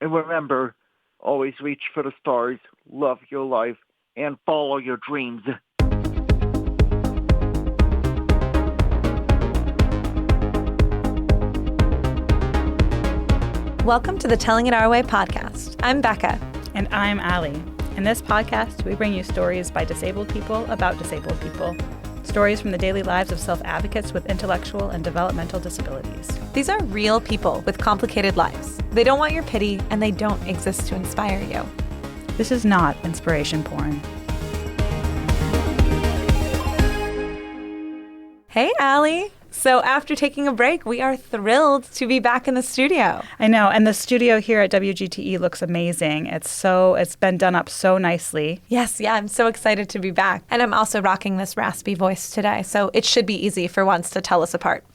And remember, always reach for the stars, love your life, and follow your dreams. Welcome to the Telling It Our Way podcast. I'm Becca. And I'm Allie. In this podcast, we bring you stories by disabled people about disabled people. Stories from the daily lives of self-advocates with intellectual and developmental disabilities. These are real people with complicated lives. They don't want your pity, and they don't exist to inspire you. This is not inspiration porn. Hey, Allie. So after taking a break, we are thrilled to be back in the studio. I know, and the studio here at WGTE looks amazing. It's been done up so nicely. Yes, I'm so excited to be back. And I'm also rocking this raspy voice today, so it should be easy for once to tell us apart.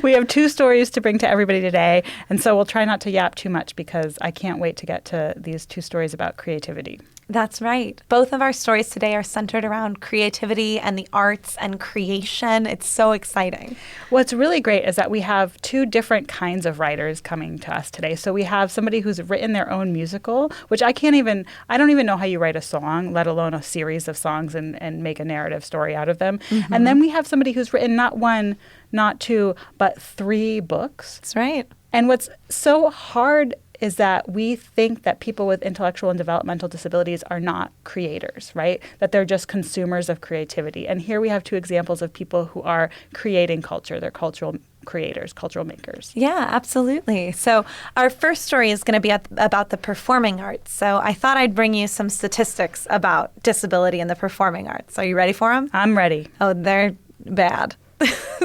We have two stories to bring to everybody today, and so we'll try not to yap too much because I can't wait to get to these two stories about creativity. That's right. Both of our stories today are centered around creativity and the arts and creation. It's so exciting. What's really great is that we have two different kinds of writers coming to us today. So we have somebody who's written their own musical, which I don't even know how you write a song, let alone a series of songs and make a narrative story out of them. Mm-hmm. And then we have somebody who's written not one, not two, but 3 books. That's right. And what's so hard is that we think that people with intellectual and developmental disabilities are not creators, right? That they're just consumers of creativity. And here we have 2 examples of people who are creating culture. They're cultural creators, cultural makers. Yeah, absolutely. So our first story is going to be about the performing arts. So I thought I'd bring you some statistics about disability in the performing arts. Are you ready for them? I'm ready. Oh, they're bad.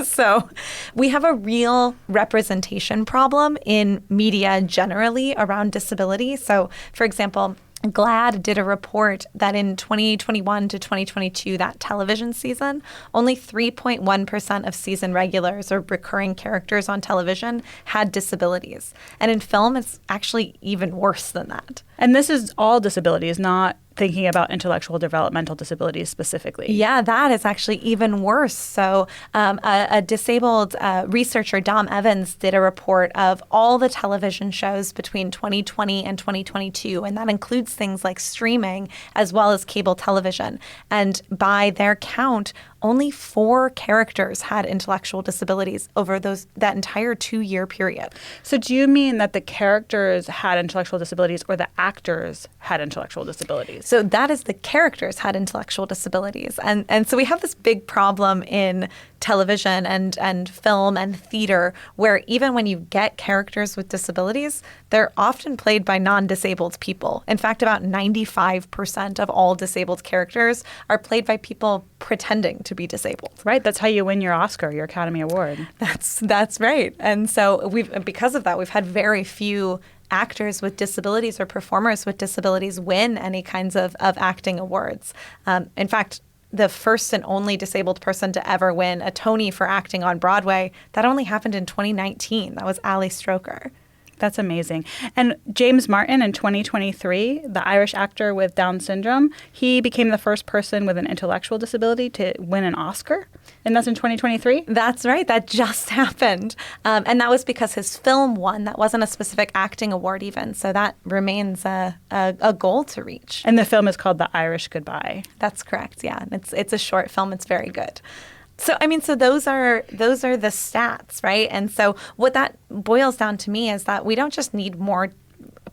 So we have a real representation problem in media generally around disability. So, for example, GLAAD did a report that in 2021 to 2022, that television season, only 3.1% of season regulars or recurring characters on television had disabilities. And in film, it's actually even worse than that. And this is all disabilities, not thinking about intellectual developmental disabilities specifically. Yeah, that is actually even worse. So a disabled researcher, Dom Evans, did a report of all the television shows between 2020 and 2022, and that includes things like streaming as well as cable television. And by their count, only 4 characters had intellectual disabilities over that entire 2-year period. So do you mean that the characters had intellectual disabilities or the actors had intellectual disabilities? So that is the characters had intellectual disabilities. And so we have this big problem in television and film and theater where even when you get characters with disabilities, they're often played by non-disabled people. In fact, about 95% of all disabled characters are played by people pretending to be disabled. Right. That's how you win your Oscar, your Academy Award. That's right. And so because of that, we've had very few actors with disabilities or performers with disabilities win any kinds of acting awards. In fact, the first and only disabled person to ever win a Tony for acting on Broadway, that only happened in 2019. That was Ali Stroker. That's amazing. And James Martin in 2023, the Irish actor with Down syndrome, he became the first person with an intellectual disability to win an Oscar. And that's in 2023? That's right. That just happened. And that was because his film won. That wasn't a specific acting award even. So that remains a goal to reach. And the film is called The Irish Goodbye. That's correct. Yeah. It's a short film. It's very good. So those are the stats, right? And so what that boils down to me is that we don't just need more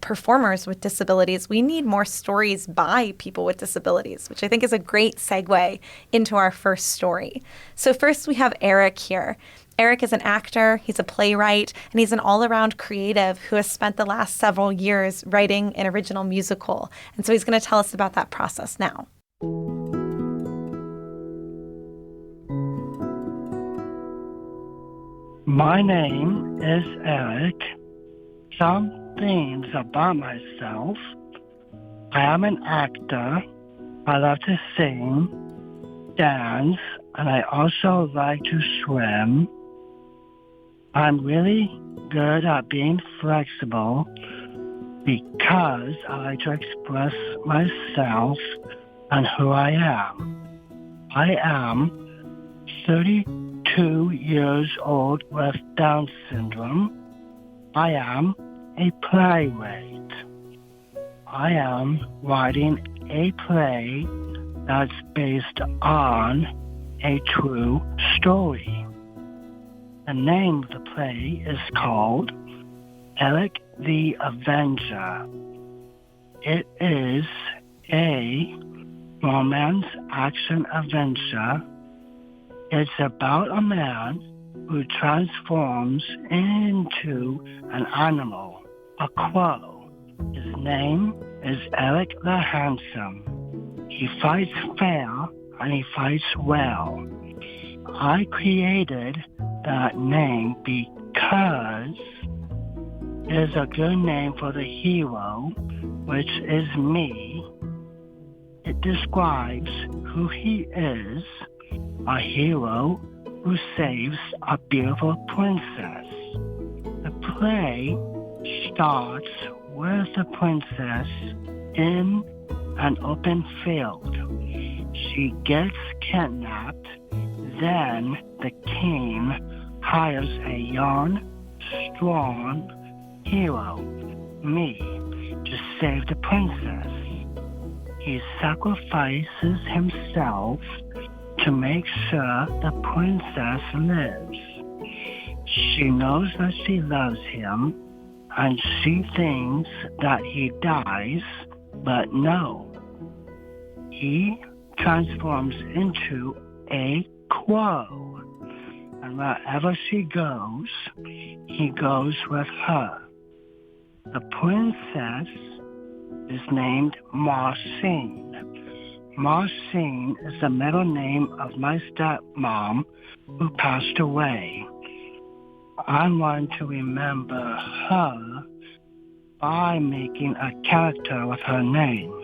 performers with disabilities. We need more stories by people with disabilities, which I think is a great segue into our first story. So first we have Eric here. Eric is an actor, he's a playwright, and he's an all-around creative who has spent the last several years writing an original musical. And so he's going to tell us about that process now. My name is Eric. Some things about myself. I am an actor. I love to sing, dance, and I also like to swim. I'm really good at being flexible because I like to express myself and who I am. I am 32 years old with Down syndrome. I am a playwright. I am writing a play that's based on a true story. The name of the play is called Eric the Avenger. It is a romance action adventure. It's about a man who transforms into an animal, a crow. His name is Eric the Handsome. He fights fair and he fights well. I created that name because it is a good name for the hero, which is me. It describes who he is, a hero who saves a beautiful princess. The play starts with the princess in an open field. She gets kidnapped. Then the king hires a young, strong hero, me, to save the princess. He sacrifices himself to make sure the princess lives. She knows that she loves him, and she thinks that he dies, but no. He transforms into a crow, and wherever she goes, he goes with her. The princess is named Marcine. Marcine is the middle name of my stepmom who passed away. I want to remember her by making a character with her name.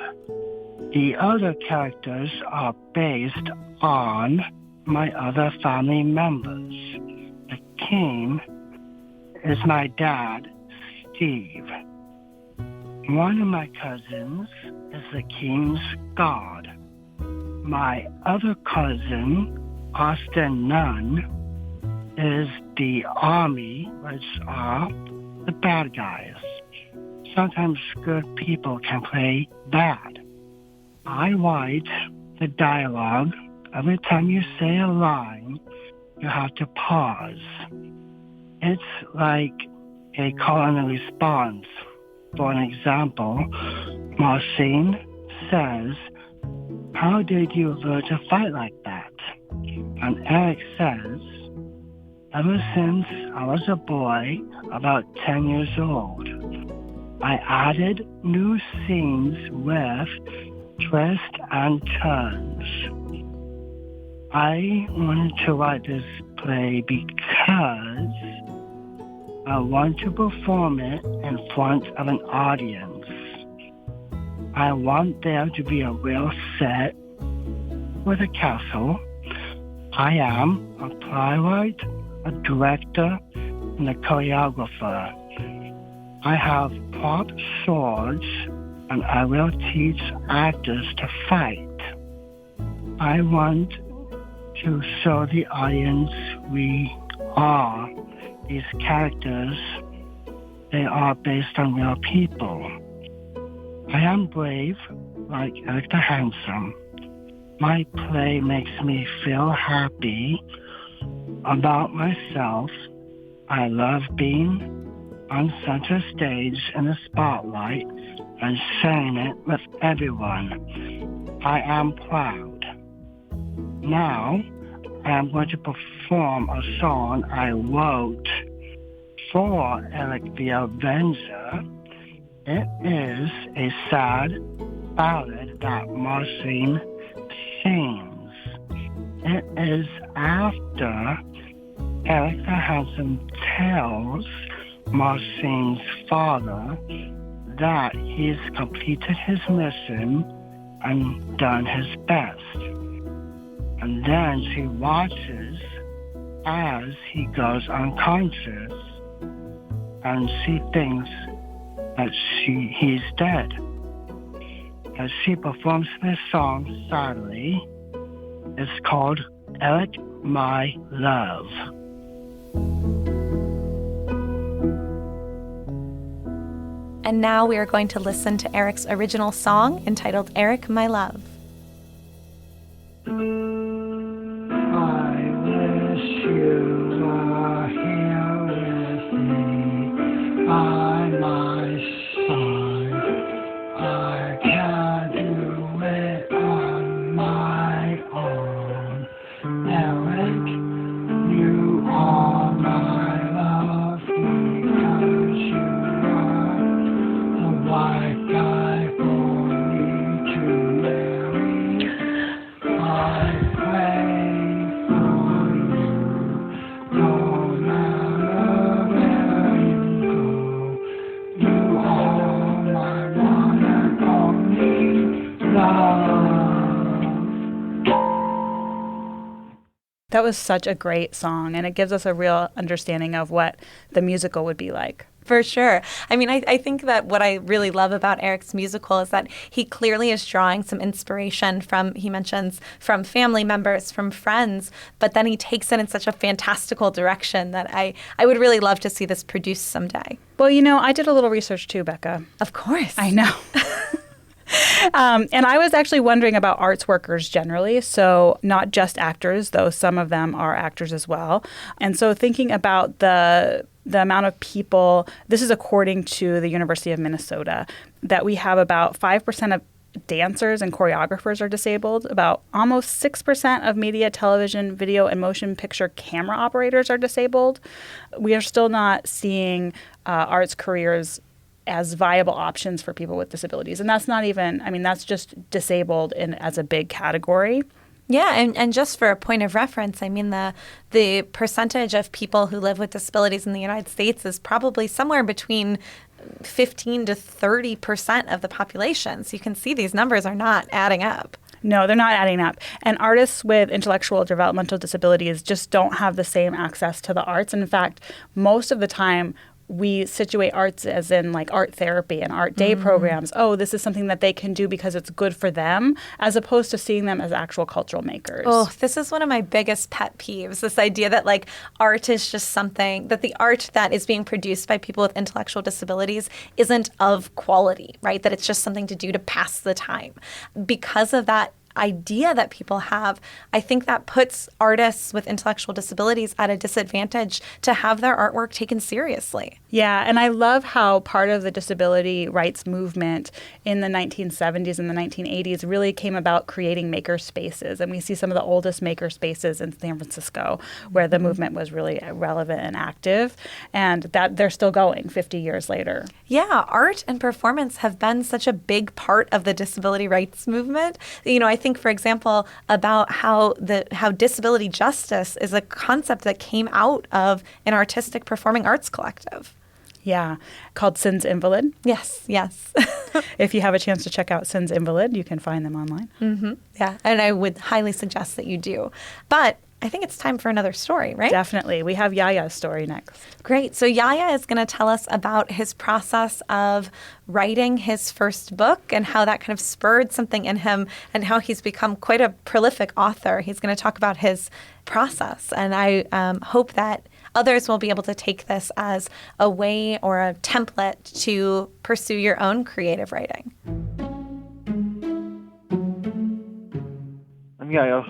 The other characters are based on my other family members. The king is my dad, Steve. One of my cousins is the king's god. My other cousin, Austin Nunn, is the army, which are the bad guys. Sometimes good people can play bad. I write the dialogue. Every time you say a line, you have to pause. It's like a call and response. For an example, Marcine says, "How did you learn to fight like that?" And Eric says, "Ever since I was a boy, about 10 years old, I added new scenes with twists and turns." I wanted to write this play because I want to perform it in front of an audience. I want there to be a real set with a castle. I am a playwright, a director, and a choreographer. I have prop swords, and I will teach actors to fight. I want to show the audience we are these characters. They are based on real people. I am brave, like Eric the Handsome. My play makes me feel happy about myself. I love being on center stage in the spotlight and sharing it with everyone. I am proud. Now, I am going to perform a song I wrote for Eric the Avenger. It is a sad ballad that Marcine sings. It is after Eric the Handsome tells Marcine's father that he's completed his mission and done his best. And then she watches as he goes unconscious, and she thinks that he's dead. As she performs this song sadly, it's called Eric, My Love. And now we are going to listen to Eric's original song entitled Eric, My Love. I wish you were here with me by my side. I can't do it on my own. Eric, you are my love because you are the white guy for me to marry. I pray for you, no matter where you go. You are my one and only love. That was such a great song, and it gives us a real understanding of what the musical would be like. For sure. I mean, I think that what I really love about Eric's musical is that he clearly is drawing some inspiration from, he mentions, from family members, from friends, but then he takes it in such a fantastical direction that I would really love to see this produced someday. Well, you know, I did a little research too, Becca. Of course. I know. And I was actually wondering about arts workers generally, so not just actors, though some of them are actors as well. And so thinking about the amount of people, this is according to the University of Minnesota, that we have about 5% of dancers and choreographers are disabled. About almost 6% of media, television, video, and motion picture camera operators are disabled. We are still not seeing arts careers as viable options for people with disabilities. And that's not even, I mean, that's just disabled as a big category. Yeah, and just for a point of reference, I mean, the percentage of people who live with disabilities in the United States is probably somewhere between 15 to 30% of the population. So you can see these numbers are not adding up. No, they're not adding up. And artists with intellectual developmental disabilities just don't have the same access to the arts. And in fact, most of the time, we situate arts as in like art therapy and art day programs. Oh, this is something that they can do because it's good for them, as opposed to seeing them as actual cultural makers. Oh, this is one of my biggest pet peeves, this idea that like art is just something, that the art that is being produced by people with intellectual disabilities isn't of quality, right? That it's just something to do to pass the time. Because of that idea that people have, I think that puts artists with intellectual disabilities at a disadvantage to have their artwork taken seriously. Yeah, and I love how part of the disability rights movement in the 1970s and the 1980s really came about creating maker spaces. And we see some of the oldest maker spaces in San Francisco where the movement was really relevant and active, and that they're still going 50 years later. Yeah, art and performance have been such a big part of the disability rights movement. You know, I think, for example, about how disability justice is a concept that came out of an artistic performing arts collective. Yeah, called Sin's Invalid. Yes. If you have a chance to check out Sin's Invalid, you can find them online. Mm-hmm. Yeah, and I would highly suggest that you do. But I think it's time for another story, right? Definitely. We have Yahya's story next. Great. So Yahya is going to tell us about his process of writing his first book and how that kind of spurred something in him and how he's become quite a prolific author. He's going to talk about his process. And I hope that others will be able to take this as a way or a template to pursue your own creative writing. I'm Yahya.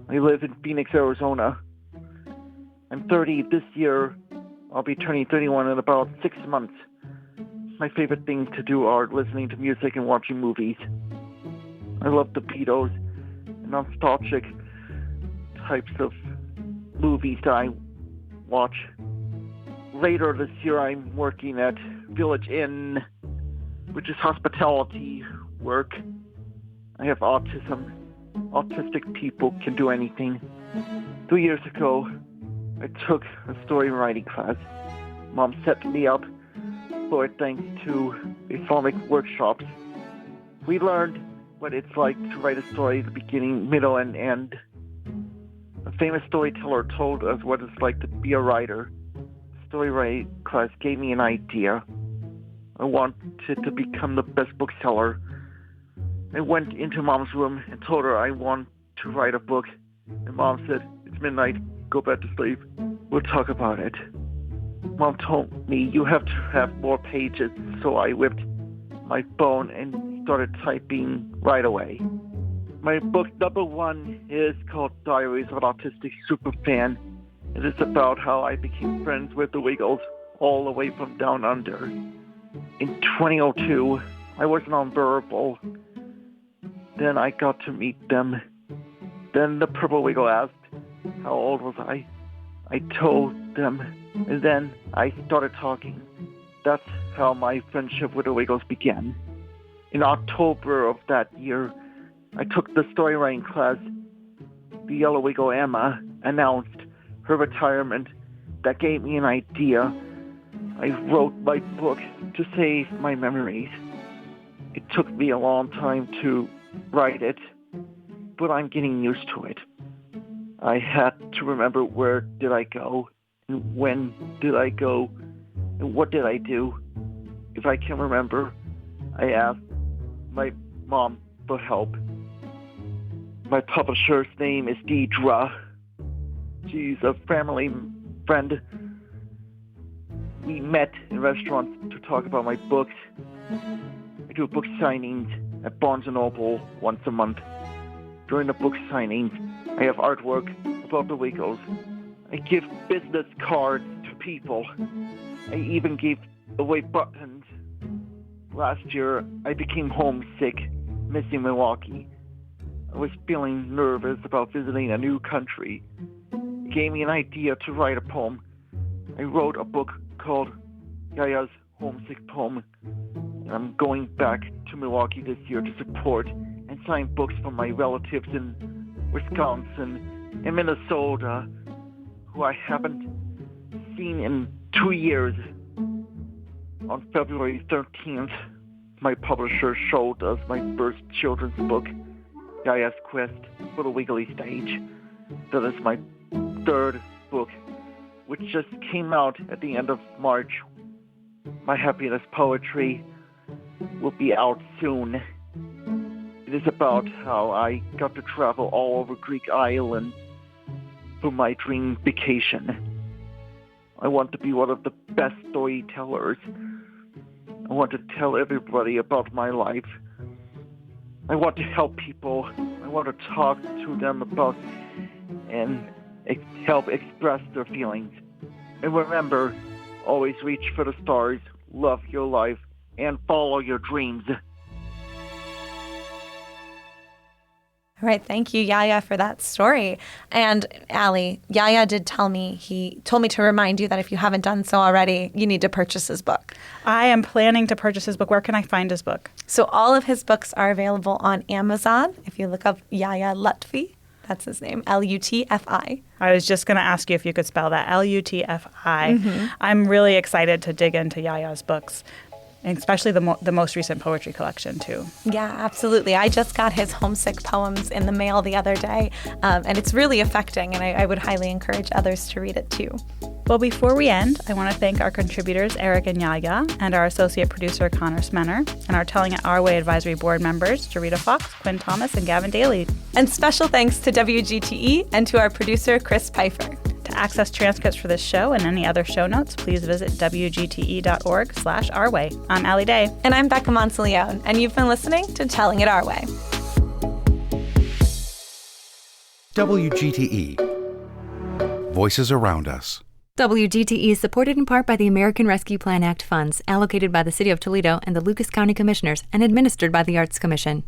I live in Phoenix, Arizona. I'm 30 this year. I'll be turning 31 in about 6 months. My favorite things to do are listening to music and watching movies. I love the Beatles and nostalgic types of movies that I watch. Later this year, I'm working at Village Inn, which is hospitality work. I have autism. Autistic people can do anything. 2 years ago, I took a story writing class. Mom set me up for it thanks to Islamic workshops. We learned what it's like to write a story, the beginning, middle, and end. A famous storyteller told us what it's like to be a writer. The story writing class gave me an idea. I wanted to become the best bookseller. I went into Mom's room and told her I want to write a book. And Mom said, "It's midnight. Go back to sleep. We'll talk about it." Mom told me you have to have more pages, so I whipped my phone and started typing right away. My book number 1 is called Diaries of an Autistic Superfan. It is about how I became friends with the Wiggles all the way from down under. In 2002, I was nonverbal. Then I got to meet them. Then the Purple Wiggle asked, how old was I? I told them, and then I started talking. That's how my friendship with the Wiggles began. In October of that year, I took the story writing class. The Yellow Wiggle Emma announced her retirement. That gave me an idea. I wrote my book to save my memories. It took me a long time to write it, but I'm getting used to it. I had to remember where did I go, and when did I go, and what did I do. If I can remember, I asked my mom for help. My publisher's name is Deidre. She's a family friend. We met in restaurants to talk about my books. I do book signings at Barnes & Noble once a month. During the book signings, I have artwork about the Wiggles. I give business cards to people. I even gave away buttons. Last year, I became homesick, missing Milwaukee. I was feeling nervous about visiting a new country. It gave me an idea to write a poem. I wrote a book called Yahya's Homesick Poem. And I'm going back to Milwaukee this year to support and sign books from my relatives in Wisconsin and Minnesota, who I haven't seen in 2 years. On February 13th, my publisher showed us my first children's book, Yahya's Quest for the Wiggly Stage. That is my 3rd book, which just came out at the end of March. My Happiness Poetry will be out soon. It is about how I got to travel all over Greek islands for my dream vacation. I want to be one of the best storytellers. I want to tell everybody about my life. I want to help people. I want to talk to them about and help express their feelings. And remember, always reach for the stars, love your life, and follow your dreams. All right. Thank you, Yahya, for that story. And Allie, Yahya did tell me, he told me to remind you that if you haven't done so already, you need to purchase his book. I am planning to purchase his book. Where can I find his book? So all of his books are available on Amazon. If you look up Yahya Lutfi, that's his name, Lutfi. I was just going to ask you if you could spell that, Lutfi. I'm really excited to dig into Yahya's books, and especially the most recent poetry collection, too. Yeah, absolutely. I just got his homesick poems in the mail the other day, and it's really affecting, and I would highly encourage others to read it, too. Well, before we end, I want to thank our contributors, Eric and Yahya, and our associate producer, Connor Smenner, and our Telling It Our Way advisory board members, Jarita Fox, Quinn Thomas, and Gavin Daly. And special thanks to WGTE and to our producer, Chris Pfeiffer. To access transcripts for this show and any other show notes, please visit wgte.org/ourway. I'm Allie Day. And I'm Becca Monteleone, and you've been listening to Telling It Our Way. WGTE. Voices around us. WGTE is supported in part by the American Rescue Plan Act funds allocated by the City of Toledo and the Lucas County Commissioners and administered by the Arts Commission.